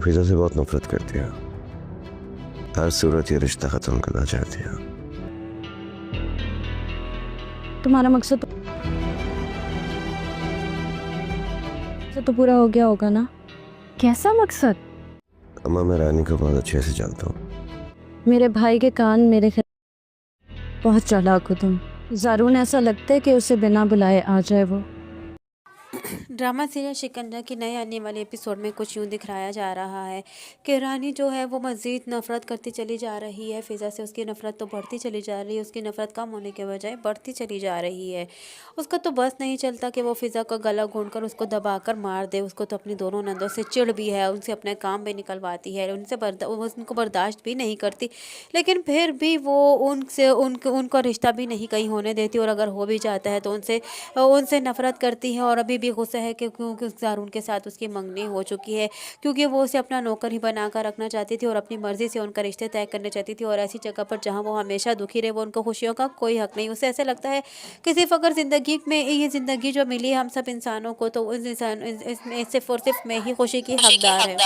फिजा से बहुत नफरत करती है, हर सूरत ये रिश्ता खत्म करना चाहती है। तुम्हारा मकसद तो पूरा हो गया होगा ना? कैसा मकसद? अम्मा, मैं रानी को बहुत अच्छे से जानता हूँ। मेरे भाई के कान मेरे खिलाफ बहुत चालाक हो तुम। ज़ारून ऐसा लगता है कि उसे बिना बुलाए आ जाए वो। ड्रामा सीरियल शिकंजा की नए आने वाले एपिसोड में कुछ यूँ दिखाया जा रहा है कि रानी जो है वो मज़ीद नफ़रत करती चली जा रही है। फ़िज़ा से उसकी नफ़रत तो बढ़ती चली जा रही है, उसकी नफ़रत कम होने के बजाय बढ़ती चली जा रही है। उसका तो बस नहीं चलता कि वो फ़िज़ा का गला घोंटकर उसको दबाकर मार दे। उसको तो अपनी दोनों नंदों से चिढ़ भी है, उनसे अपने काम भी निकलवाती है, उनको बर्दाश्त भी नहीं करती, लेकिन फिर भी वो उनका रिश्ता भी नहीं कहीं होने देती, और अगर हो भी जाता है तो उनसे नफ़रत करती है। और अभी भी गुस्सा है कि क्योंकि ज़ारून के साथ उसकी मंगनी हो चुकी है, क्योंकि वो उसे अपना नौकर ही बनाकर रखना चाहती थी और अपनी मर्ज़ी से उनका रिश्ते तय करने चाहती थी। और ऐसी जगह पर जहाँ वो हमेशा दुखी रहे, वो उनको खुशियों का कोई हक़ नहीं। उसे ऐसा लगता है कि सिर्फ अगर ज़िंदगी में ये ज़िंदगी जो मिली है हम सब इंसानों को, तो इसमें सिर्फ और सिर्फ मैं ही खुशी की हकदार है।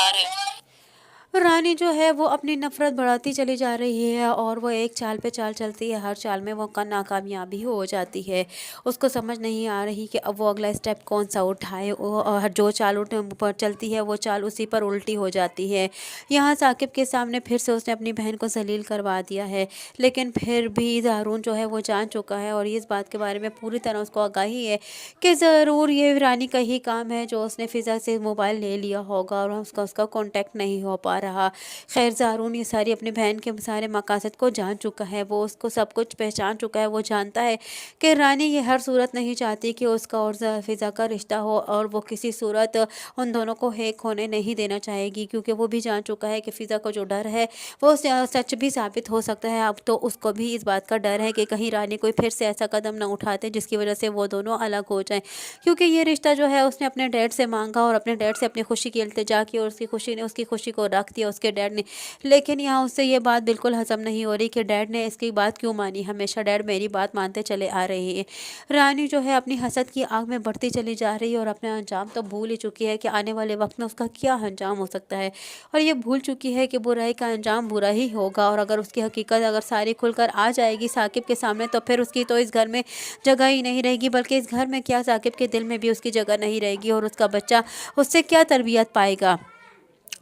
रानी जो है वो अपनी नफ़रत बढ़ाती चली जा रही है, और वो एक चाल पे चाल चलती है, हर चाल में वो नाकामयाबी हो जाती है। उसको समझ नहीं आ रही कि अब वो अगला स्टेप कौन सा उठाए, और जो चाल पर चलती है वो चाल उसी पर उल्टी हो जाती है। यहाँ साकिब के सामने फिर से उसने अपनी बहन को जलील करवा दिया है, लेकिन फिर भी ज़ारून जो है वो जान चुका है, और इस बात के बारे में पूरी तरह उसको आगाही है कि ज़रूर ये रानी का ही काम है जो उसने फ़िज़ा से मोबाइल ले लिया होगा और उसका कॉन्टैक्ट नहीं हो पा रहा। खैर, ज़ारून ये सारी अपनी बहन के सारे मकासद को जान चुका है, वो उसको सब कुछ पहचान चुका है। वो जानता है कि रानी ये हर सूरत नहीं चाहती कि उसका और फ़िज़ा का रिश्ता हो, और वो किसी सूरत उन दोनों को हेक होने नहीं देना चाहेगी, क्योंकि वो भी जान चुका है कि फ़िज़ा को जो डर है वो सच भी साबित हो सकता है। अब तो उसको भी इस बात का डर है कि कहीं रानी कोई फिर से ऐसा कदम ना उठाते जिसकी वजह से वो दोनों अलग हो जाएं, क्योंकि ये रिश्ता जो है उसने अपने डैड से मांगा और अपने डैड से अपनी खुशी की इल्तिजा की, और उसकी खुशी को रख दिया उसके डैड ने। लेकिन यहाँ उससे ये बात बिल्कुल हजम नहीं हो रही कि डैड ने इसकी बात क्यों मानी। हमेशा डैड मेरी बात मानते चले आ रहे हैं। रानी जो है अपनी हसद की आग में बढ़ती चली जा रही है, और अपना अंजाम तो भूल ही चुकी है कि आने वाले वक्त में उसका क्या अंजाम हो सकता है, और ये भूल चुकी है कि बुराई का अंजाम बुरा ही होगा। और अगर उसकी हकीकत अगर सारी खुलकर आ जाएगी साकिब के सामने, तो फिर उसकी तो इस घर में जगह ही नहीं रहेगी, बल्कि इस घर में क्या साकिब के दिल में भी उसकी जगह नहीं रहेगी, और उसका बच्चा उससे क्या तरबियत पाएगा।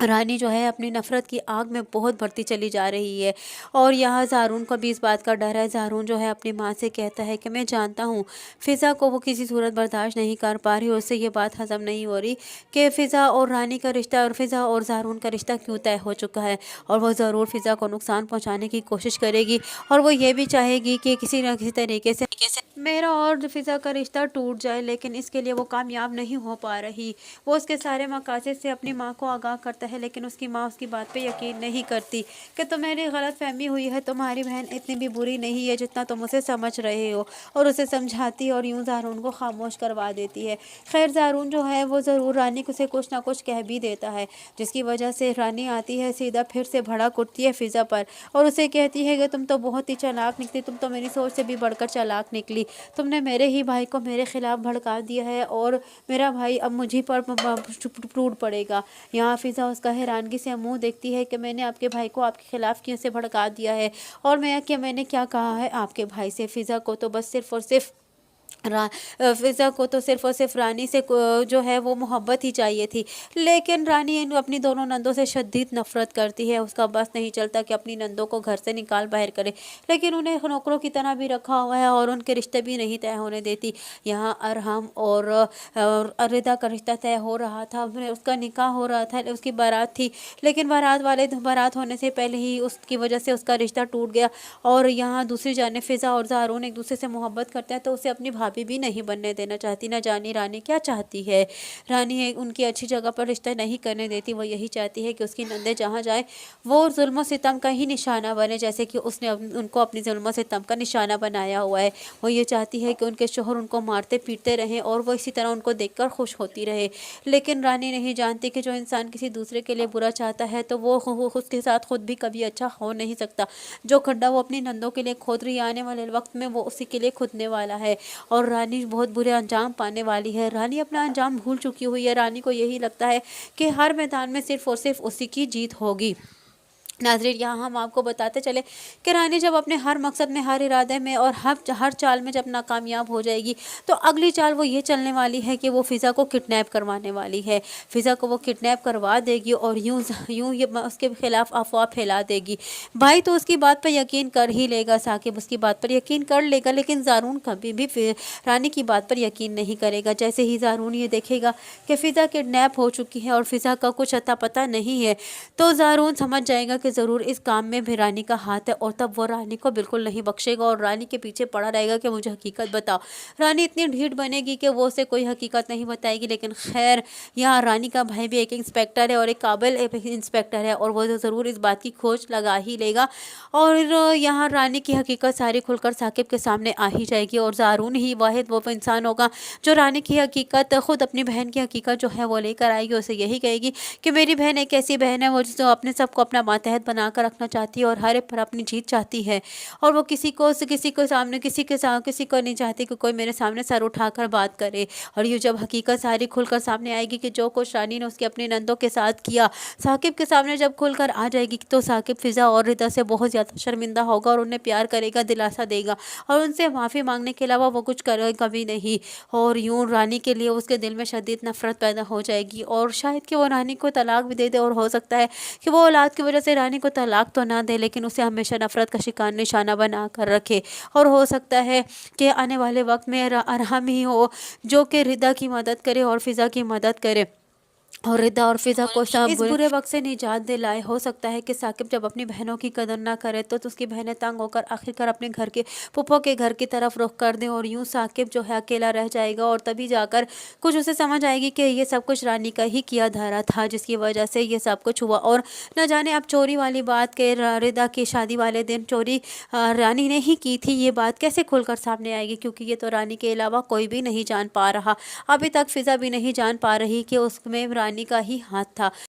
रानी जो है अपनी नफ़रत की आग में बहुत बढ़ती चली जा रही है, और यहाँ ज़ारून को भी इस बात का डर है। ज़ारून जो है अपनी माँ से कहता है कि मैं जानता हूँ फ़िज़ा को वो किसी सूरत बर्दाश्त नहीं कर पा रही, और उससे ये बात हज़म नहीं हो रही कि फ़िज़ा और रानी का रिश्ता, और फ़िज़ा और ज़ारून का रिश्ता क्यों तय हो चुका है, और वो ज़रूर फ़िज़ा को नुकसान पहुँचाने की कोशिश करेगी, और वो ये भी चाहेगी कि किसी न किसी तरीके से मेरा और फ़िज़ा का रिश्ता टूट जाए, लेकिन इसके लिए वो कामयाब नहीं हो पा रही। वो उसके सारे मकासद से अपनी माँ को आगाह करता है, लेकिन उसकी माँ उसकी बात पे यकीन नहीं करती कि तुम्हें गलत फहमी हुई है, तुम्हारी बहन इतनी भी बुरी नहीं है जितना तुम उसे समझ रहे हो, और उसे समझाती और यूँ ज़ारून को खामोश करवा देती है। खैर, ज़ारून जो है वो ज़रूर रानी को से कुछ ना कुछ कह भी देता है, जिसकी वजह से रानी आती है सीधा फिर से भड़क उठती है फ़िज़ा पर, और उसे कहती है कि तुम तो बहुत ही चालाक निकली, तुम तो मेरी सोच से भी बढ़कर चालाक निकली। तुमने मेरे ही भाई को मेरे खिलाफ भड़का दिया है, और मेरा भाई अब मुझी पर टूट पड़ेगा। यहाँ फ़िज़ा उसका हैरानगी से मुंह देखती है कि मैंने आपके भाई को आपके खिलाफ क्यों से भड़का दिया है, और मैंने क्या कहा है आपके भाई से। फ़िज़ा को तो बस सिर्फ़ और सिर्फ फ़िज़ा को तो सिर्फ़ और सिर्फ रानी से जो है वो मोहब्बत ही चाहिए थी, लेकिन रानी अपनी दोनों नंदों से शदीद नफ़रत करती है। उसका बस नहीं चलता कि अपनी नंदों को घर से निकाल बाहर करे, लेकिन उन्हें नौकरों की तरह भी रखा हुआ है, और उनके रिश्ते भी नहीं तय होने देती। यहाँ अरहम और रिदा का रिश्ता तय हो रहा था, उसका निकाह हो रहा था, उसकी बारात थी, लेकिन बारात होने से पहले ही उसकी वजह से उसका रिश्ता टूट गया। और यहाँ दूसरी जाने फ़िज़ा और ज़ारून एक दूसरे से मोहब्बत करते हैं, तो उसे अपनी भाभी भी नहीं बनने देना चाहती। ना जानी रानी क्या चाहती है। रानी उनकी अच्छी जगह पर रिश्ता नहीं करने देती, वो यही चाहती है कि उसकी नंदे जहाँ जाए वो जुल्म सितम का ही निशाना बने, जैसे कि उसने उनको अपनी जुल्म सितम का निशाना बनाया हुआ है। वो ये चाहती है कि उनके शोहर उनको मारते पीटते रहें, और वो इसी तरह उनको देखकर खुश होती रहे। लेकिन रानी नहीं जानती कि जो इंसान किसी दूसरे के लिए बुरा चाहता है, तो वो उसके साथ खुद भी कभी अच्छा हो नहीं सकता। जो खड्डा वो अपनी नंदों के लिए खोद रही है, आने वाले वक्त में वो उसी के लिए खुदने वाला है। और रानी बहुत बुरे अंजाम पाने वाली है। रानी अपना अंजाम भूल चुकी हुई है। रानी को यही लगता है कि हर मैदान में सिर्फ और सिर्फ उसी की जीत होगी। नाज़रीन, यहाँ हम आपको बताते चले कि रानी जब अपने हर मकसद में, हर इरादे में और हर चाल में जब नाकामयाब हो जाएगी तो अगली चाल वो ये चलने वाली है कि वो फ़िज़ा को किडनैप करवाने वाली है। फ़िज़ा को वो किडनैप करवा देगी और यूँ ये उसके खिलाफ़ अफवाह फैला देगी। भाई तो उसकी बात पर यकीन कर ही लेगा, साकिब उसकी बात पर यकीन कर लेगा, लेकिन ज़ारून कभी भी रानी की बात पर यकीन नहीं करेगा। जैसे ही ज़ारून ये देखेगा कि फ़िज़ा किडनैप हो चुकी है और फ़िज़ा का कुछ अता पता नहीं है, तो ज़ारून समझ जाएगा कि ज़रूर इस काम में भी रानी का हाथ है, और तब वो रानी को बिल्कुल नहीं बख्शेगा और रानी के पीछे पड़ा रहेगा कि मुझे हकीकत बताओ। रानी इतनी ढीठ बनेगी कि वो उसे कोई हकीकत नहीं बताएगी। लेकिन खैर, यहाँ रानी का भाई भी एक इंस्पेक्टर है और एक काबिल इंस्पेक्टर है, और वो ज़रूर इस बात की खोज लगा ही लेगा और यहाँ रानी की हकीकत सारी खुलकर साकिब के सामने आ ही जाएगी। और ज़ारून ही वाहिद वो इंसान होगा जो रानी की हकीकत, खुद अपनी बहन की हकीकत जो है वो लेकर आएगी। उसे यही कहेगी कि मेरी बहन एक ऐसी बहन है वो जो अपने सबको अपना मातहत बना कर रखना चाहती है और हर एक पर अपनी जीत चाहती है, और वो किसी को नहीं चाहती कि कोई मेरे सामने सर उठाकर बात करे। और ये जब हकीकत सारी खुलकर सामने आएगी कि जो कुछ रानी ने उसके अपने नंदों के साथ किया, साकिब के सामने जब खुलकर आ जाएगी, तो साकिब फ़िज़ा और रिदा से बहुत ज़्यादा शर्मिंदा होगा और उन्हें प्यार करेगा, दिलासा देगा और उनसे माफ़ी मांगने के अलावा वो कुछ करे कभी नहीं। और यूँ रानी के लिए उसके दिल में शदीद नफ़रत पैदा हो जाएगी और शायद कि वो रानी को तलाक भी दे दे, और हो सकता है कि वो औलाद की वजह से रानी को तलाक तो ना दे, लेकिन उसे हमेशा नफ़रत का शिकार निशाना बना कर रखे। और हो सकता है कि आने वाले वक्त में अरहम ही हो जो कि रिदा की मदद करे और फ़िज़ा की मदद करे और रिदा और फ़िज़ा को इस बुरे वक्त से निजात दिलाए। हो सकता है कि साकिब जब अपनी बहनों की कदर ना करे तो उसकी बहनें तंग होकर आखिरकार अपने घर के फूफो के घर की तरफ रुख कर दें, और यूँ साकिब जो है अकेला रह जाएगा। और तभी जाकर कुछ उसे समझ आएगी कि ये सब कुछ रानी का ही किया धारा था, जिसकी वजह से ये सब कुछ हुआ। और न जाने अब चोरी वाली बात के रिदा की शादी वाले दिन चोरी रानी ने ही की थी, ये बात कैसे खुलकर सामने आएगी, क्योंकि ये तो रानी के अलावा कोई भी नहीं जान पा रहा। अभी तक फ़िज़ा भी नहीं जान पा रही कि उसमें रानी का ही हाथ था।